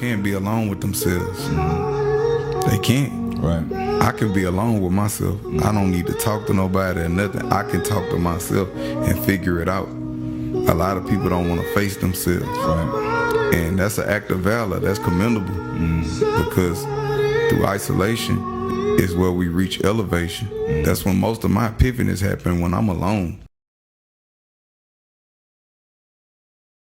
can't be alone with themselves. They can't. Right. I can be alone with myself. I don't need to talk to nobody or nothing. I can talk to myself and figure it out. A lot of people don't want to face themselves. Right. And that's an act of valor. That's commendable. Because through isolation is where we reach elevation. That's when most of my epiphanies happen, when I'm alone.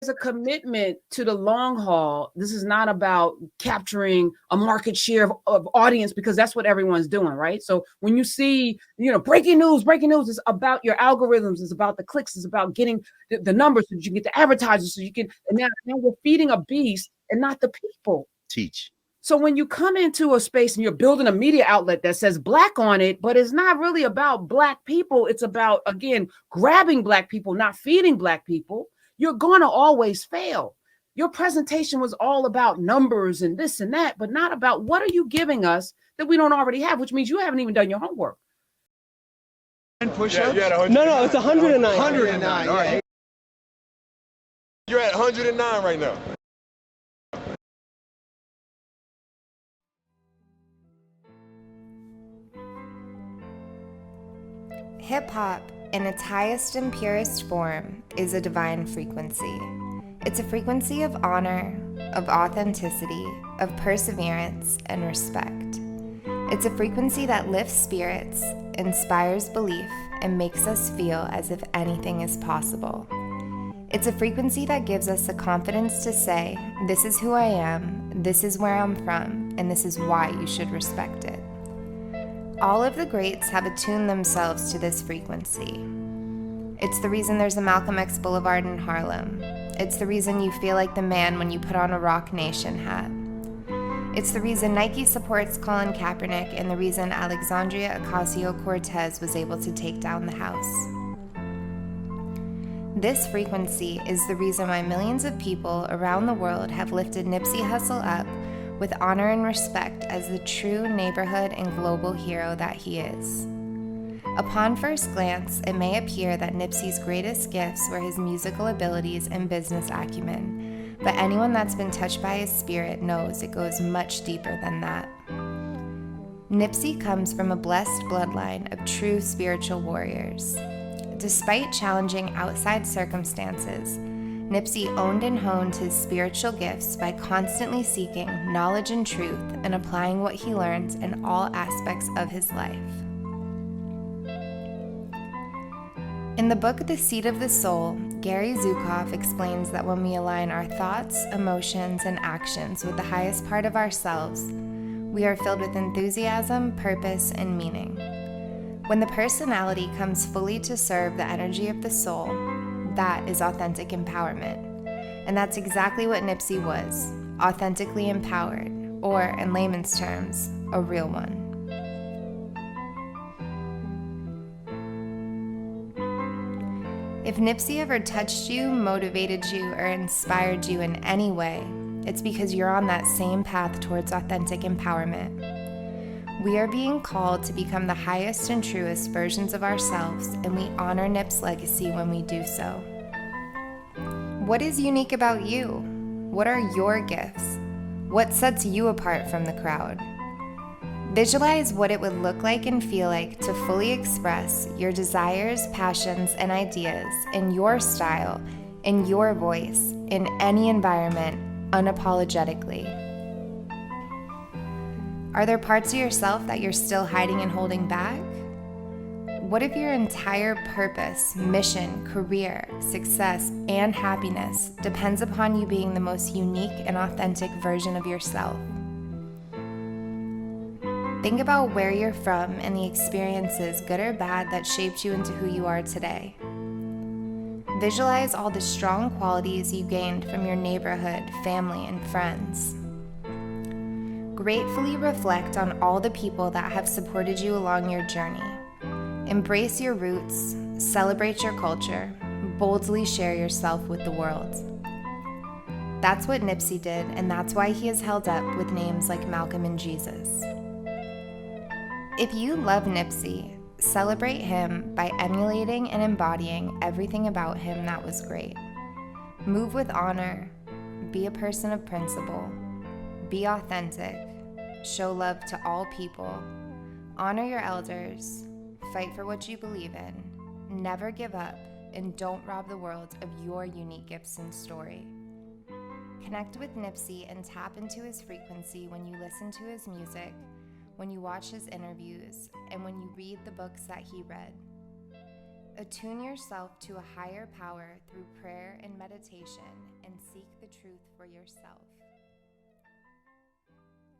There's a commitment to the long haul. This is not about capturing a market share of audience, because that's what everyone's doing, right? So when you see, breaking news is about your algorithms, it's about the clicks, it's about getting the numbers so you can get the advertisers, so you can, and now we're feeding a beast and not the people. Teach. So when you come into a space and you're building a media outlet that says Black on it, but it's not really about Black people, it's about, again, grabbing Black people, not feeding Black people, you're going to always fail. Your presentation was all about numbers and this and that, but not about what are you giving us that we don't already have, which means you haven't even done your homework. Push-ups? No, it's 109. 109, all right. You're at 109 right now. Hip-hop, in its highest and purest form, is a divine frequency. It's a frequency of honor, of authenticity, of perseverance, and respect. It's a frequency that lifts spirits, inspires belief, and makes us feel as if anything is possible. It's a frequency that gives us the confidence to say, this is who I am, this is where I'm from, and this is why you should respect it. All of the greats have attuned themselves to this frequency. It's the reason there's a Malcolm X Boulevard in Harlem. It's the reason you feel like the man when you put on a Rock Nation hat. It's the reason Nike supports Colin Kaepernick and the reason Alexandria Ocasio-Cortez was able to take down the House. This frequency is the reason why millions of people around the world have lifted Nipsey Hussle up with honor and respect as the true neighborhood and global hero that he is. Upon first glance, it may appear that Nipsey's greatest gifts were his musical abilities and business acumen, but anyone that's been touched by his spirit knows it goes much deeper than that. Nipsey comes from a blessed bloodline of true spiritual warriors. Despite challenging outside circumstances, Nipsey owned and honed his spiritual gifts by constantly seeking knowledge and truth and applying what he learned in all aspects of his life. In the book The Seat of the Soul, Gary Zukav explains that when we align our thoughts, emotions, and actions with the highest part of ourselves, we are filled with enthusiasm, purpose, and meaning. When the personality comes fully to serve the energy of the soul, that is authentic empowerment. And that's exactly what Nipsey was, authentically empowered, or in layman's terms, a real one. If Nipsey ever touched you, motivated you, or inspired you in any way, it's because you're on that same path towards authentic empowerment. We are being called to become the highest and truest versions of ourselves, and we honor Nip's legacy when we do so. What is unique about you? What are your gifts? What sets you apart from the crowd? Visualize what it would look like and feel like to fully express your desires, passions, and ideas in your style, in your voice, in any environment, unapologetically. Are there parts of yourself that you're still hiding and holding back? What if your entire purpose, mission, career, success, and happiness depends upon you being the most unique and authentic version of yourself? Think about where you're from and the experiences, good or bad, that shaped you into who you are today. Visualize all the strong qualities you gained from your neighborhood, family, and friends. Gratefully reflect on all the people that have supported you along your journey. Embrace your roots, celebrate your culture, boldly share yourself with the world. That's what Nipsey did, and that's why he is held up with names like Malcolm and Jesus. If you love Nipsey, celebrate him by emulating and embodying everything about him that was great. Move with honor, be a person of principle, Be authentic. Show love to all people. Honor your elders. Fight for what you believe in. Never give up, and don't rob the world of your unique gifts and story. Connect with Nipsey and tap into his frequency when you listen to his music, when you watch his interviews, and when you read the books that he read. Attune yourself to a higher power through prayer and meditation, and seek the truth for yourself.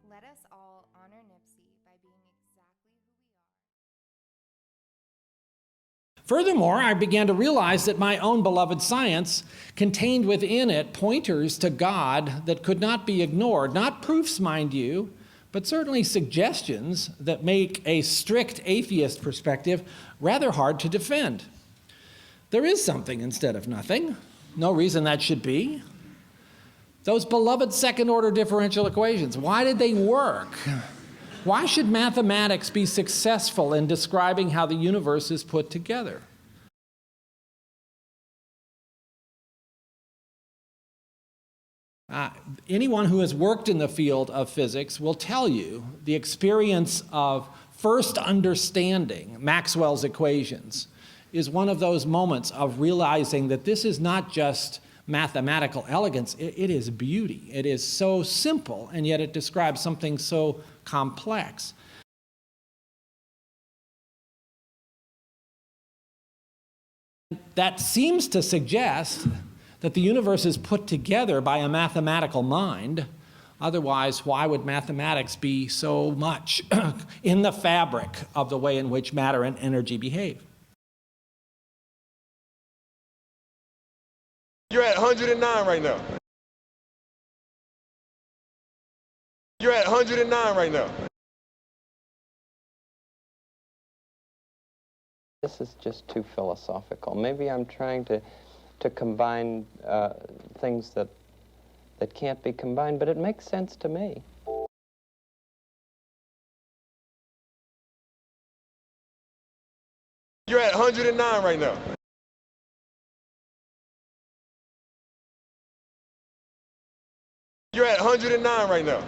Let us all honor Nipsey by being exactly who we are. Furthermore, I began to realize that my own beloved science contained within it pointers to God that could not be ignored, not proofs, mind you, but certainly suggestions that make a strict atheist perspective rather hard to defend. There is something instead of nothing. No reason that should be. Those beloved second-order differential equations, why did they work? Why should mathematics be successful in describing how the universe is put together? Anyone who has worked in the field of physics will tell you the experience of first understanding Maxwell's equations is one of those moments of realizing that this is not just mathematical elegance, it is beauty. It is so simple, and yet it describes something so complex. That seems to suggest that the universe is put together by a mathematical mind. Otherwise, why would mathematics be so much in the fabric of the way in which matter and energy behave? You're at 109 right now. You're at 109 right now. This is just too philosophical. Maybe I'm trying to combine things that can't be combined, but it makes sense to me. You're at 109 right now. You're at 109 right now.